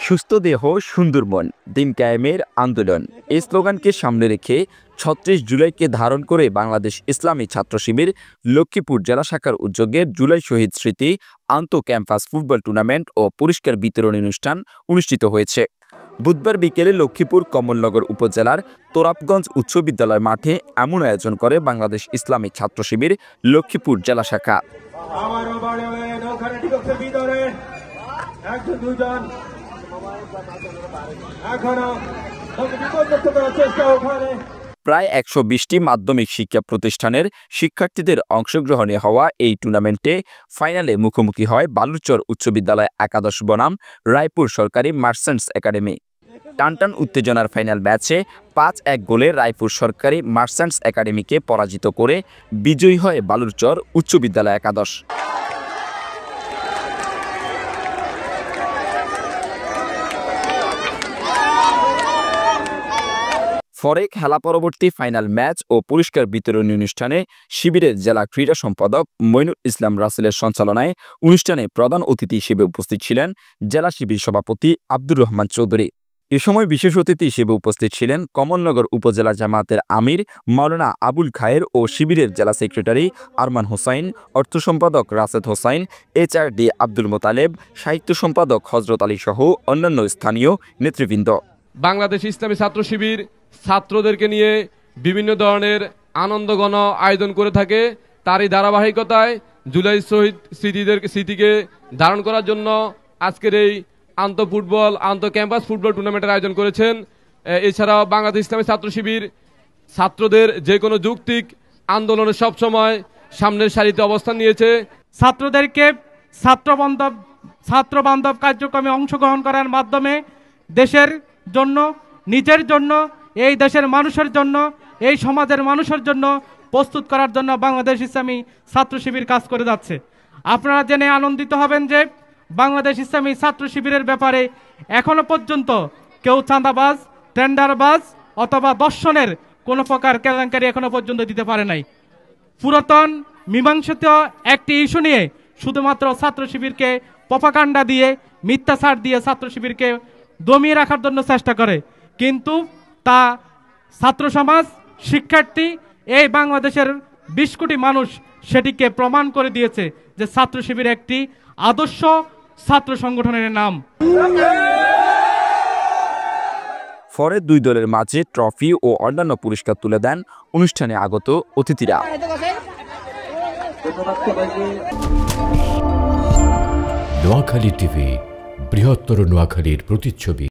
সুস্থ দেহ সুন্দর মন দিন কায়েমের আন্দোলন এই স্লোগানকে সামনে রেখে ৩৬ জুলাইকে ধারণ করে বাংলাদেশ ইসলামী ছাত্র শিবির লক্ষ্মীপুর জেলা শাখার উদ্যোগে জুলাই শহীদ স্মৃতি আন্তঃ ক্যাম্পাস ফুটবল টুর্নামেন্ট ও পুরস্কার বিতরণ অনুষ্ঠান অনুষ্ঠিত হয়েছে। বুধবার বিকেলে লক্ষ্মীপুর কমলনগর উপজেলার তোরাবগঞ্জ উচ্চ বিদ্যালয় মাঠে এমন আয়োজন করে বাংলাদেশ ইসলামী ছাত্র শিবির লক্ষ্মীপুর জেলা শাখা। প্রায় ১২০টি মাধ্যমিক শিক্ষা প্রতিষ্ঠানের শিক্ষার্থীদের অংশগ্রহণে হওয়া এই টুর্নামেন্টে ফাইনালে মুখোমুখি হয় বালুচর উচ্চ বিদ্যালয় একাদশ বনাম রায়পুর সরকারি মার্চেন্টস একাডেমি। টানটান উত্তেজনার ফাইনাল ম্যাচে ৫-১ গোলে রায়পুর সরকারি মার্চেন্টস একাডেমিকে পরাজিত করে বিজয়ী হয় বালুচর উচ্চ বিদ্যালয় একাদশ। পরে খেলা পরবর্তী ফাইনাল ম্যাচ ও পুরস্কার বিতরণী অনুষ্ঠানে শিবিরের জেলা ক্রীড়া সম্পাদক মইনুল ইসলাম রাসেলের সঞ্চালনায় অনুষ্ঠানে প্রধান অতিথি হিসেবে উপস্থিত ছিলেন জেলা শিবির সভাপতি আব্দুর রহমান চৌধুরী। এ সময় বিশেষ অতিথি হিসেবে উপস্থিত ছিলেন কমলনগর উপজেলা জামায়াতের আমির মাওলানা আবুল খায়ের ও শিবিরের জেলা সেক্রেটারি আরমান হোসাইন, অর্থ সম্পাদক রাশেদ হোসাইন, HRD আব্দুল মোতালেব, সাহিত্য সম্পাদক হজরত আলী সহ অন্যান্য স্থানীয় নেতৃবৃন্দ। বাংলাদেশ ইসলামী ছাত্র শিবির ছাত্রদেরকে নিয়ে বিভিন্ন ধরনের আনন্দঘন আয়োজন করে থাকে। তারই ধারাবাহিকতায় জুলাই শহীদ স্মৃতিকে ধারণ করার জন্য আজকের এই আন্তঃ ক্যাম্পাস ফুটবল টুর্নামেন্টের আয়োজন করেছেন। এছাড়াও বাংলাদেশ ইসলামী ছাত্র শিবির ছাত্রদের যে কোনো যৌক্তিক আন্দোলনে সবসময় সামনের সারিতে অবস্থান নিয়েছে। ছাত্রদেরকে ছাত্র বান্ধব কার্যক্রমে অংশগ্রহণ করার মাধ্যমে দেশের জন্য, নিজের জন্য, এই দেশের মানুষের জন্য, এই সমাজের মানুষের জন্য প্রস্তুত করার জন্য বাংলাদেশ ইসলামী ছাত্র শিবির কাজ করে যাচ্ছে। আপনারা জেনে আনন্দিত হবেন যে বাংলাদেশ ইসলামী ছাত্র শিবিরের ব্যাপারে এখনো পর্যন্ত কেউ চাঁদাবাজ, টেন্ডারবাজ অথবা দর্শনের কোনো প্রকার কেলেঙ্কারি এখনো পর্যন্ত দিতে পারে নাই। পুরাতন মীমাংসিত একটি ইস্যু নিয়ে শুধুমাত্র ছাত্র শিবিরকে প্রপাগান্ডা দিয়ে, মিথ্যাচার দিয়ে ছাত্র শিবিরকে দমিয়ে রাখার জন্য চেষ্টা করে, কিন্তু তা ছাত্র সমাজ, শিক্ষার্থী, এই বাংলাদেশের ২০ কোটি মানুষ সেটিকে প্রমাণ করে দিয়েছে যে ছাত্র শিবির একটি আদর্শ ছাত্র সংগঠনের নাম। পরে দুই দলের মাঝে ট্রফি ও অন্যান্য পুরস্কার তুলে দেন অনুষ্ঠানে আগত অতিথিরা। নোয়াখালী টিভি, বৃহত্তর নোয়াখালীর প্রতিচ্ছবি।